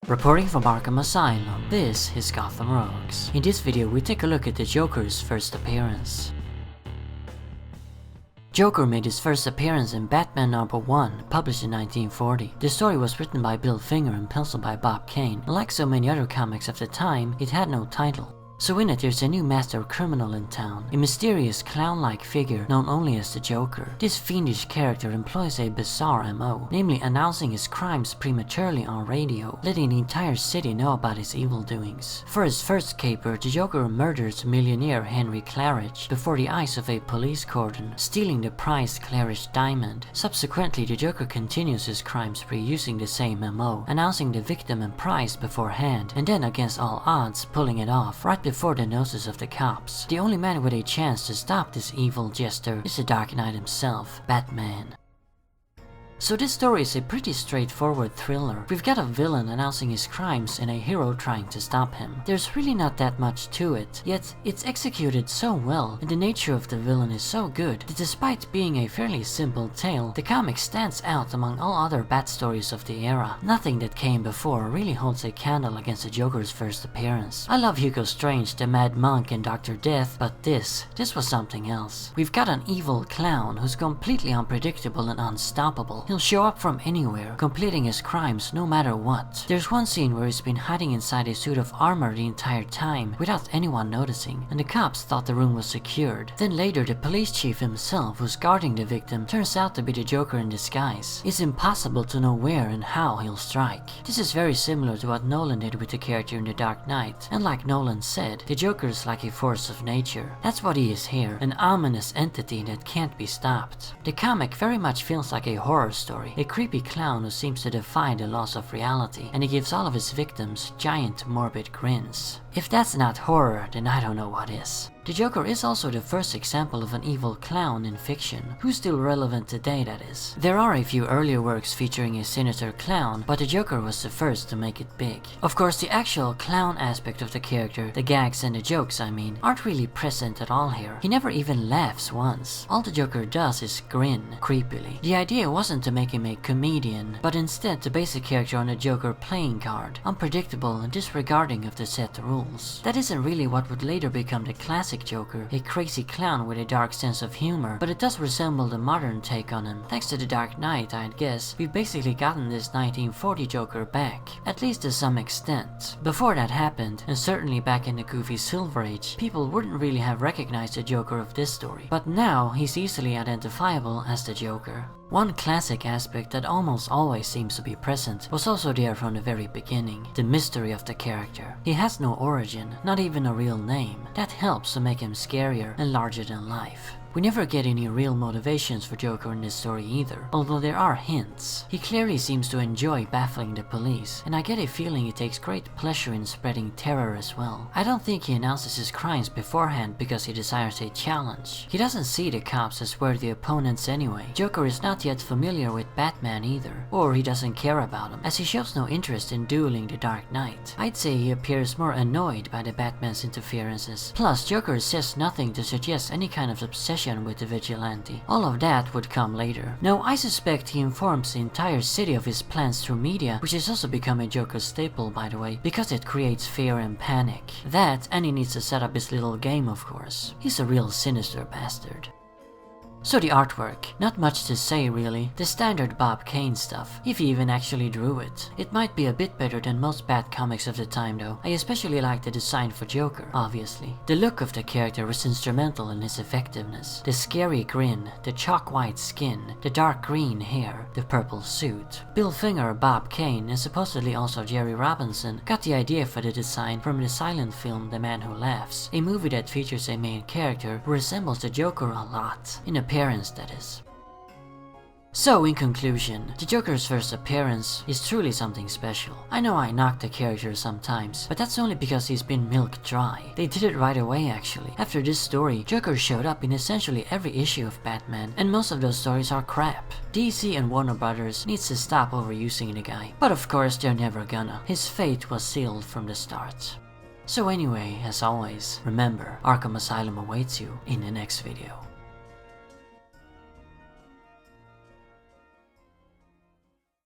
Reporting from Arkham Asylum, this is Gotham Rogues. In this video we take a look at the Joker's first appearance. Joker made his first appearance in Batman #1, published in 1940. The story was written by Bill Finger and penciled by Bob Kane, and like so many other comics of the time, it had no title. So in it there's a new master criminal in town, a mysterious clown-like figure known only as the Joker. This fiendish character employs a bizarre MO, namely announcing his crimes prematurely on radio, letting the entire city know about his evil doings. For his first caper, the Joker murders millionaire Henry Claridge before the eyes of a police cordon, stealing the prized Claridge diamond. Subsequently, the Joker continues his crime spree using the same MO, announcing the victim and prize beforehand, and then against all odds pulling it off right before the noses of the cops. The only man with a chance to stop this evil jester is the Dark Knight himself, Batman. So this story is a pretty straightforward thriller. We've got a villain announcing his crimes and a hero trying to stop him. There's really not that much to it, yet it's executed so well and the nature of the villain is so good that despite being a fairly simple tale, the comic stands out among all other Bat stories of the era. Nothing that came before really holds a candle against the Joker's first appearance. I love Hugo Strange, the Mad Monk and Dr. Death, but this was something else. We've got an evil clown who's completely unpredictable and unstoppable. He'll show up from anywhere, completing his crimes no matter what. There's one scene where he's been hiding inside a suit of armor the entire time without anyone noticing, and the cops thought the room was secured. Then later the police chief himself, who's guarding the victim, turns out to be the Joker in disguise. It's impossible to know where and how he'll strike. This is very similar to what Nolan did with the character in The Dark Knight, and like Nolan said, the Joker is like a force of nature. That's what he is here, an ominous entity that can't be stopped. The comic very much feels like a horror story, a creepy clown who seems to defy the laws of reality, and he gives all of his victims giant morbid grins. If that's not horror, then I don't know what is. The Joker is also the first example of an evil clown in fiction, who's still relevant today, that is. There are a few earlier works featuring a sinister clown, but the Joker was the first to make it big. Of course, the actual clown aspect of the character, the gags and the jokes I mean, aren't really present at all here. He never even laughs once. All the Joker does is grin, creepily. The idea wasn't to make him a comedian, but instead to base the character on the Joker playing card, unpredictable and disregarding of the set rules. That isn't really what would later become the classic Joker, a crazy clown with a dark sense of humor, but it does resemble the modern take on him. Thanks to The Dark Knight, I'd guess, we've basically gotten this 1940 Joker back, at least to some extent. Before that happened, and certainly back in the goofy Silver Age, people wouldn't really have recognized the Joker of this story, but now he's easily identifiable as the Joker. One classic aspect that almost always seems to be present was also there from the very beginning, the mystery of the character. He has no origin, not even a real name. That helps to make him scarier and larger than life. We never get any real motivations for Joker in this story either, although there are hints. He clearly seems to enjoy baffling the police, and I get a feeling he takes great pleasure in spreading terror as well. I don't think he announces his crimes beforehand because he desires a challenge. He doesn't see the cops as worthy opponents anyway. Joker is not yet familiar with Batman either, or he doesn't care about him, as he shows no interest in dueling the Dark Knight. I'd say he appears more annoyed by the Batman's interferences. Plus, Joker says nothing to suggest any kind of obsession with the vigilante. All of that would come later. Now, I suspect he informs the entire city of his plans through media, which has also become a Joker staple, by the way, because it creates fear and panic. That, and he needs to set up his little game, of course. He's a real sinister bastard. So the artwork, not much to say really, the standard Bob Kane stuff, if he even actually drew it. It might be a bit better than most Bat comics of the time though. I especially like the design for Joker, obviously. The look of the character was instrumental in his effectiveness. The scary grin, the chalk white skin, the dark green hair, the purple suit. Bill Finger, Bob Kane, and supposedly also Jerry Robinson got the idea for the design from the silent film The Man Who Laughs, a movie that features a main character who resembles the Joker a lot. In appearance, that is. So, in conclusion, the Joker's first appearance is truly something special. I know I knock the character sometimes, but that's only because he's been milked dry. They did it right away actually. After this story, Joker showed up in essentially every issue of Batman, and most of those stories are crap. DC and Warner Brothers needs to stop overusing the guy. But of course they're never gonna. His fate was sealed from the start. So anyway, as always, remember, Arkham Asylum awaits you in the next video.